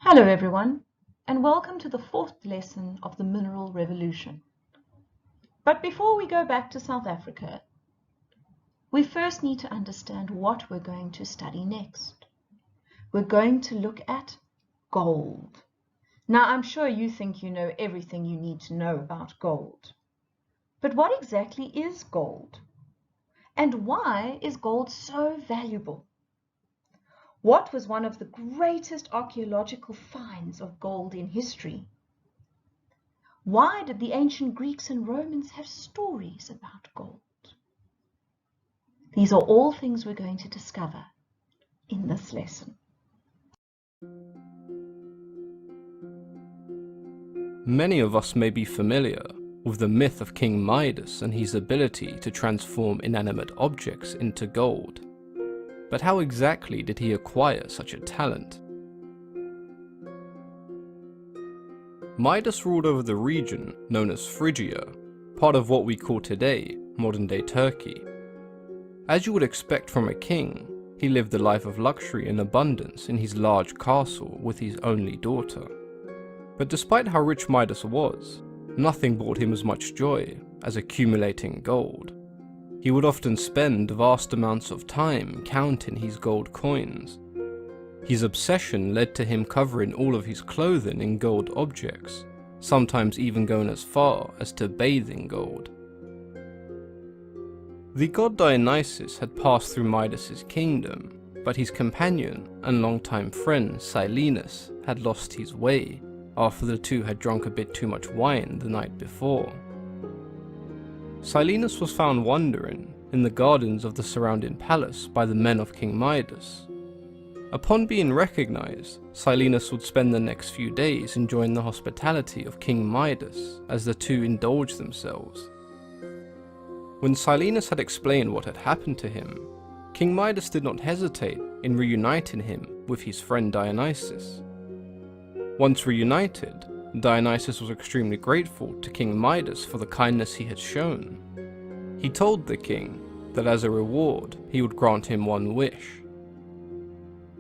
Hello everyone, and welcome to the fourth lesson of the Mineral Revolution. But before we go back to South Africa, we first need to understand what we're going to study next. We're going to look at gold. Now, I'm sure you think you know everything you need to know about gold. But what exactly is gold? And why is gold so valuable? What was one of the greatest archaeological finds of gold in history? Why did the ancient Greeks and Romans have stories about gold? These are all things we're going to discover in this lesson. Many of us may be familiar with the myth of King Midas and his ability to transform inanimate objects into gold. But how exactly did he acquire such a talent? Midas ruled over the region known as Phrygia, part of what we call today modern-day Turkey. As you would expect from a king, he lived a life of luxury and abundance in his large castle with his only daughter. But despite how rich Midas was, nothing brought him as much joy as accumulating gold. He would often spend vast amounts of time counting his gold coins. His obsession led to him covering all of his clothing in gold objects, sometimes even going as far as to bathe in gold. The god Dionysus had passed through Midas' kingdom, but his companion and longtime friend Silenus had lost his way after the two had drunk a bit too much wine the night before. Silenus was found wandering in the gardens of the surrounding palace by the men of King Midas. Upon being recognized, Silenus would spend the next few days enjoying the hospitality of King Midas as the two indulged themselves. When Silenus had explained what had happened to him, King Midas did not hesitate in reuniting him with his friend Dionysus. Once reunited, Dionysus was extremely grateful to King Midas for the kindness he had shown. He told the king that as a reward he would grant him one wish.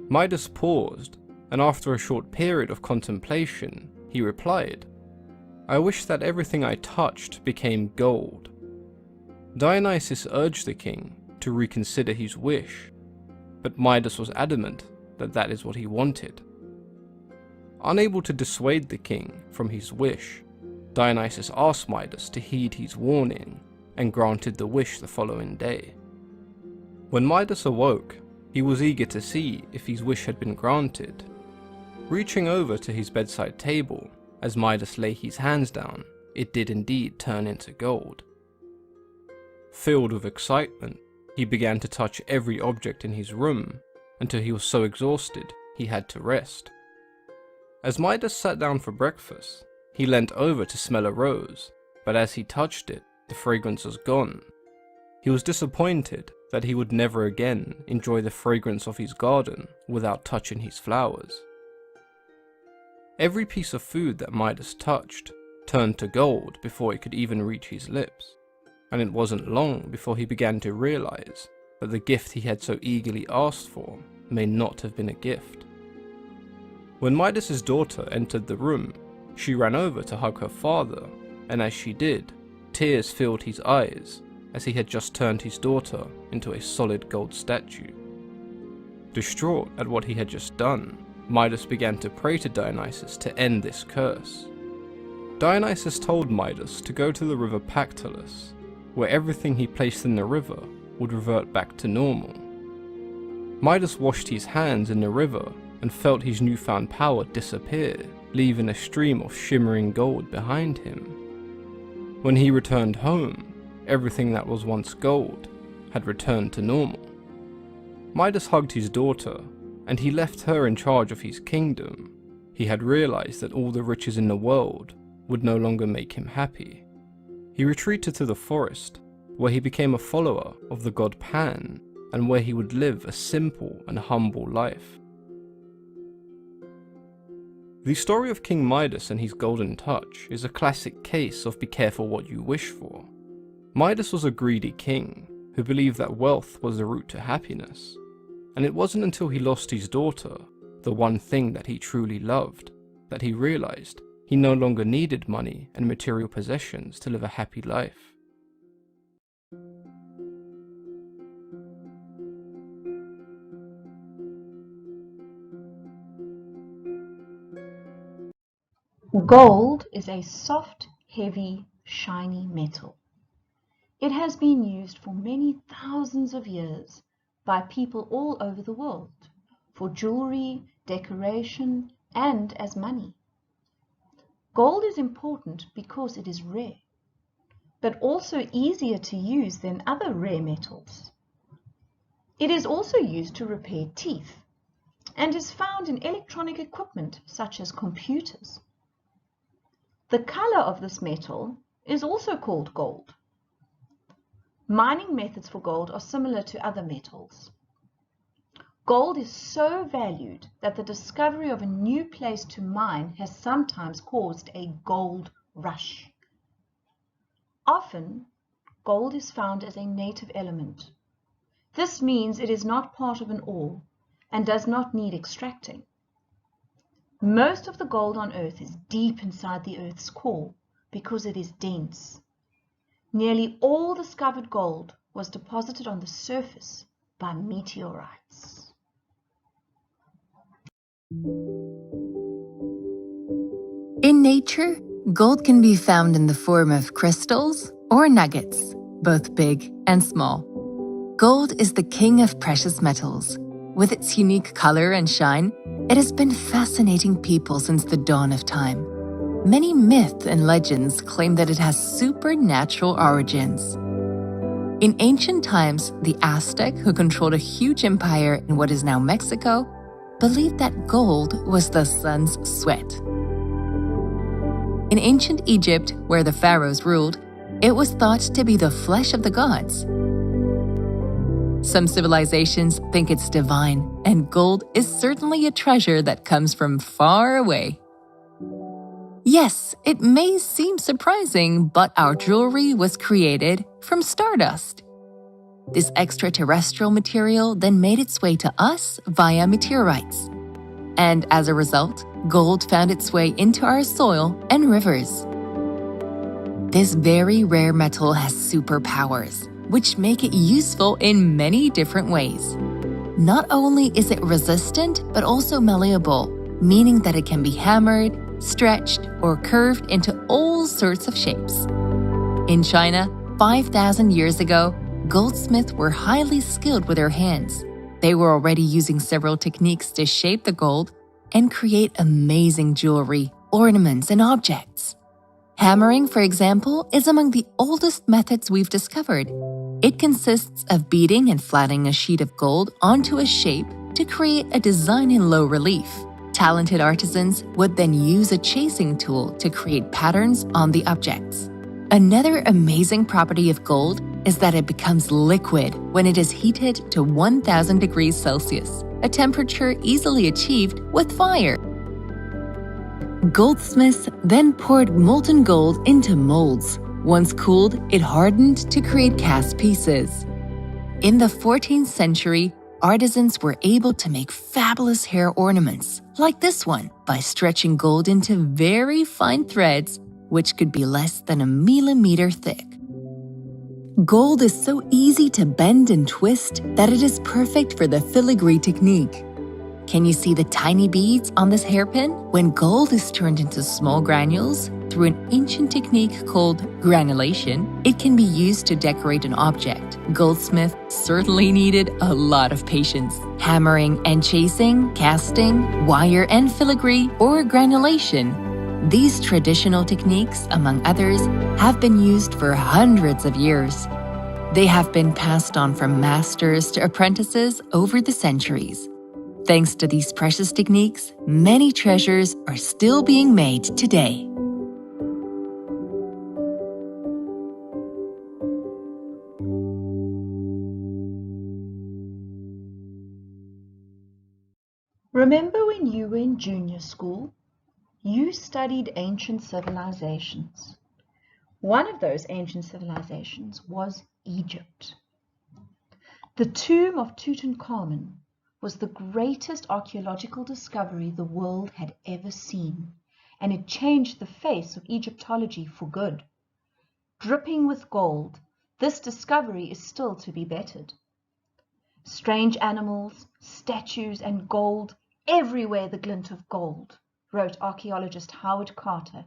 Midas paused, and after a short period of contemplation, he replied, "I wish that everything I touched became gold." Dionysus urged the king to reconsider his wish, but Midas was adamant that that is what he wanted. Unable to dissuade the king from his wish, Dionysus asked Midas to heed his warning and granted the wish the following day. When Midas awoke, he was eager to see if his wish had been granted. Reaching over to his bedside table, as Midas lay his hands down, it did indeed turn into gold. Filled with excitement, he began to touch every object in his room until he was so exhausted he had to rest. As Midas sat down for breakfast, he leant over to smell a rose, but as he touched it, the fragrance was gone. He was disappointed that he would never again enjoy the fragrance of his garden without touching his flowers. Every piece of food that Midas touched turned to gold before it could even reach his lips, and it wasn't long before he began to realize that the gift he had so eagerly asked for may not have been a gift. When Midas' daughter entered the room, she ran over to hug her father, and as she did, tears filled his eyes as he had just turned his daughter into a solid gold statue. Distraught at what he had just done, Midas began to pray to Dionysus to end this curse. Dionysus told Midas to go to the river Pactolus, where everything he placed in the river would revert back to normal. Midas washed his hands in the river and felt his newfound power disappear, leaving a stream of shimmering gold behind him. When he returned home, everything that was once gold had returned to normal. Midas hugged his daughter, and he left her in charge of his kingdom. He had realized that all the riches in the world would no longer make him happy. He retreated to the forest, where he became a follower of the god Pan, and where he would live a simple and humble life. The story of King Midas and his golden touch is a classic case of be careful what you wish for. Midas was a greedy king who believed that wealth was the route to happiness, and it wasn't until he lost his daughter the one thing that he truly loved, that he realized he no longer needed money and material possessions to live a happy life. Gold is a soft, heavy, shiny metal. It has been used for many thousands of years by people all over the world for jewelry, decoration, and as money. Gold is important because it is rare, but also easier to use than other rare metals. It is also used to repair teeth and is found in electronic equipment such as computers. The color of this metal is also called gold. Mining methods for gold are similar to other metals. Gold is so valued that the discovery of a new place to mine has sometimes caused a gold rush. Often, gold is found as a native element. This means it is not part of an ore and does not need extracting. Most of the gold on Earth is deep inside the Earth's core because it is dense. Nearly all discovered gold was deposited on the surface by meteorites. In nature, gold can be found in the form of crystals or nuggets, both big and small. Gold is the king of precious metals. With its unique color and shine, it has been fascinating people since the dawn of time. Many myths and legends claim that it has supernatural origins. In ancient times, the Aztec, who controlled a huge empire in what is now Mexico, believed that gold was the sun's sweat. In ancient Egypt, where the pharaohs ruled, it was thought to be the flesh of the gods. Some civilizations think it's divine, and gold is certainly a treasure that comes from far away. Yes, it may seem surprising, but our jewelry was created from stardust. This extraterrestrial material then made its way to us via meteorites. And as a result, gold found its way into our soil and rivers. This very rare metal has superpowers, which make it useful in many different ways. Not only is it resistant, but also malleable, meaning that it can be hammered, stretched, or curved into all sorts of shapes. In China, 5,000 years ago, goldsmiths were highly skilled with their hands. They were already using several techniques to shape the gold and create amazing jewelry, ornaments, and objects. Hammering, for example, is among the oldest methods we've discovered. It consists of beating and flattening a sheet of gold onto a shape to create a design in low relief. Talented artisans would then use a chasing tool to create patterns on the objects. Another amazing property of gold is that it becomes liquid when it is heated to 1,000 degrees Celsius, a temperature easily achieved with fire. Goldsmiths then poured molten gold into molds. Once cooled, it hardened to create cast pieces. In the 14th century, artisans were able to make fabulous hair ornaments, like this one, by stretching gold into very fine threads, which could be less than a millimeter thick. Gold is so easy to bend and twist that it is perfect for the filigree technique. Can you see the tiny beads on this hairpin? When gold is turned into small granules through an ancient technique called granulation, it can be used to decorate an object. Goldsmiths certainly needed a lot of patience. Hammering and chasing, casting, wire and filigree, or granulation. These traditional techniques, among others, have been used for hundreds of years. They have been passed on from masters to apprentices over the centuries. Thanks to these precious techniques, many treasures are still being made today. Remember when you were in junior school? You studied ancient civilizations. One of those ancient civilizations was Egypt. The tomb of Tutankhamun was the greatest archaeological discovery the world had ever seen, and it changed the face of Egyptology for good. Dripping with gold, this discovery is still to be bettered. Strange animals, statues, and gold, everywhere the glint of gold, wrote archaeologist Howard Carter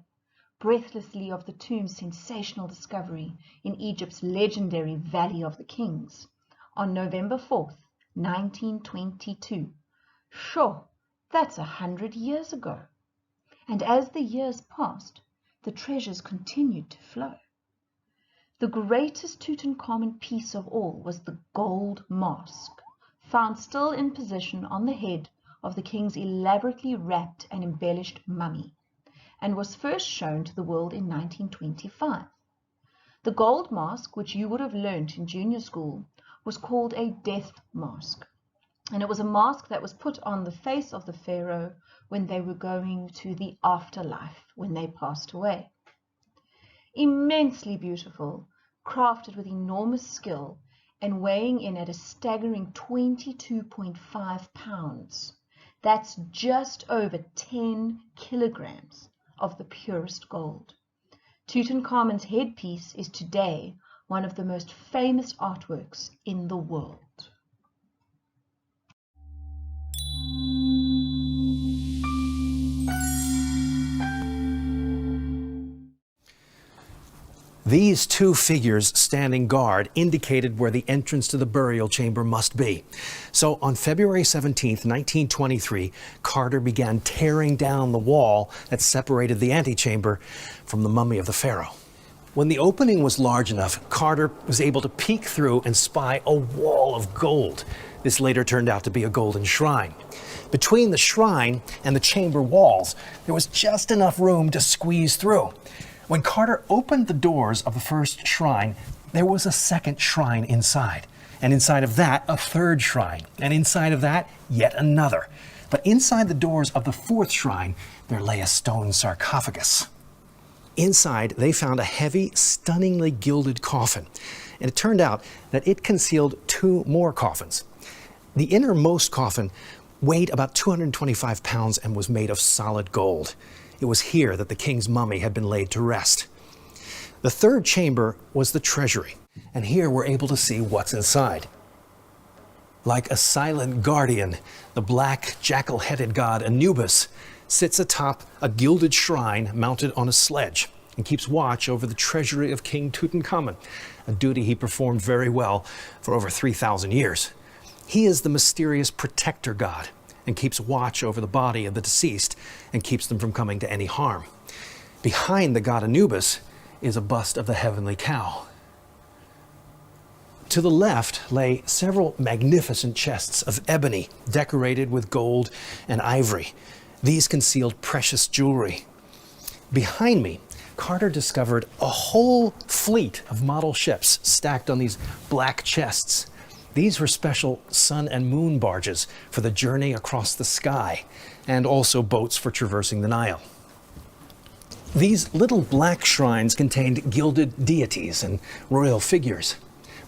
breathlessly of the tomb's sensational discovery in Egypt's legendary Valley of the Kings on November 4th, 1922. Sure, that's 100 years ago. And as the years passed, the treasures continued to flow. The greatest Tutankhamun piece of all was the gold mask, found still in position on the head of the king's elaborately wrapped and embellished mummy, and was first shown to the world in 1925. The gold mask, which you would have learnt in junior school, was called a death mask, and it was a mask that was put on the face of the pharaoh when they were going to the afterlife, when they passed away. Immensely beautiful, crafted with enormous skill, and weighing in at a staggering 22.5 pounds. That's just over 10 kilograms of the purest gold. Tutankhamun's headpiece is today one of the most famous artworks in the world. These two figures standing guard indicated where the entrance to the burial chamber must be. So on February 17, 1923, Carter began tearing down the wall that separated the antechamber from the mummy of the pharaoh. When the opening was large enough, Carter was able to peek through and spy a wall of gold. This later turned out to be a golden shrine. Between the shrine and the chamber walls, there was just enough room to squeeze through. When Carter opened the doors of the first shrine, there was a second shrine inside. And inside of that, a third shrine. And inside of that, yet another. But inside the doors of the fourth shrine, there lay a stone sarcophagus. Inside, they found a heavy, stunningly gilded coffin. And it turned out that it concealed two more coffins. The innermost coffin weighed about 225 pounds and was made of solid gold. It was here that the king's mummy had been laid to rest. The third chamber was the treasury, and here we're able to see what's inside. Like a silent guardian, the black jackal-headed god Anubis sits atop a gilded shrine mounted on a sledge and keeps watch over the treasury of King Tutankhamun, a duty he performed very well for over 3,000 years. He is the mysterious protector god and keeps watch over the body of the deceased and keeps them from coming to any harm. Behind the god Anubis is a bust of the heavenly cow. To the left lay several magnificent chests of ebony decorated with gold and ivory. These concealed precious jewelry. Behind me, Carter discovered a whole fleet of model ships stacked on these black chests. These were special sun and moon barges for the journey across the sky, and also boats for traversing the Nile. These little black shrines contained gilded deities and royal figures.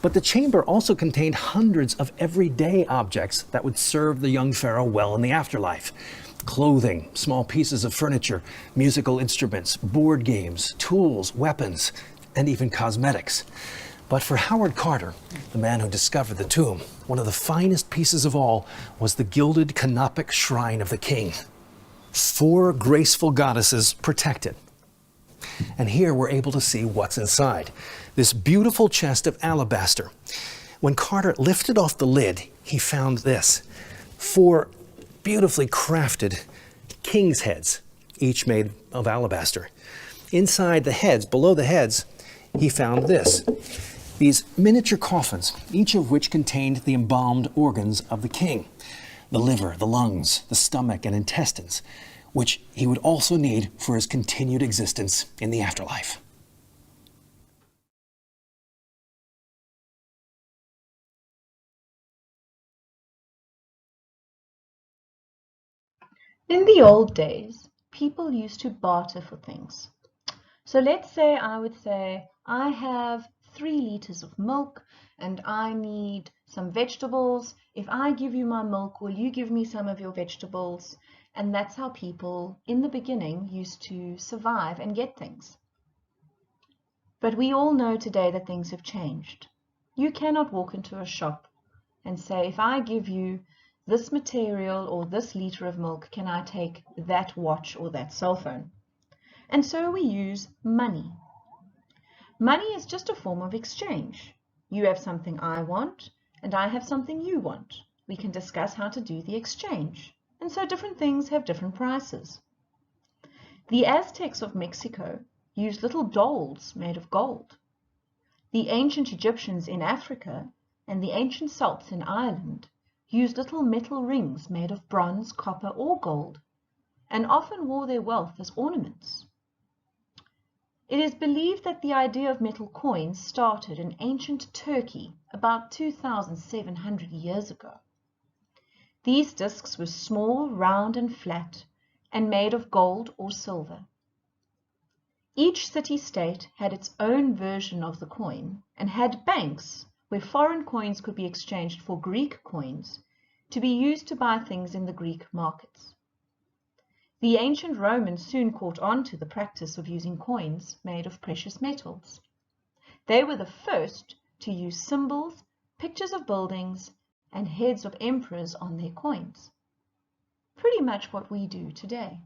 But the chamber also contained hundreds of everyday objects that would serve the young pharaoh well in the afterlife. Clothing, small pieces of furniture, musical instruments, board games, tools, weapons, and even cosmetics. But for Howard Carter, the man who discovered the tomb, one of the finest pieces of all was the gilded canopic shrine of the king. 4 graceful goddesses protect it. And here we're able to see what's inside. This beautiful chest of alabaster. When Carter lifted off the lid, he found this. 4 beautifully crafted king's heads, each made of alabaster. Inside the heads, below the heads, he found this. These miniature coffins, each of which contained the embalmed organs of the king. The liver, the lungs, the stomach, and intestines, which he would also need for his continued existence in the afterlife. In the old days, people used to barter for things. So let's say I would say, I have 3 liters of milk and I need some vegetables. If I give you my milk, will you give me some of your vegetables? And that's how people in the beginning used to survive and get things. But we all know today that things have changed. You cannot walk into a shop and say, if I give you this material or this liter of milk, can I take that watch or that cell phone? And so we use money. Money is just a form of exchange. You have something I want, and I have something you want. We can discuss how to do the exchange. And so different things have different prices. The Aztecs of Mexico used little dolls made of gold. The ancient Egyptians in Africa and the ancient Celts in Ireland used little metal rings made of bronze, copper, or gold, and often wore their wealth as ornaments. It is believed that the idea of metal coins started in ancient Turkey about 2,700 years ago. These discs were small, round, and flat, and made of gold or silver. Each city-state had its own version of the coin and had banks where foreign coins could be exchanged for Greek coins to be used to buy things in the Greek markets. The ancient Romans soon caught on to the practice of using coins made of precious metals. They were the first to use symbols, pictures of buildings, and heads of emperors on their coins. Pretty much what we do today.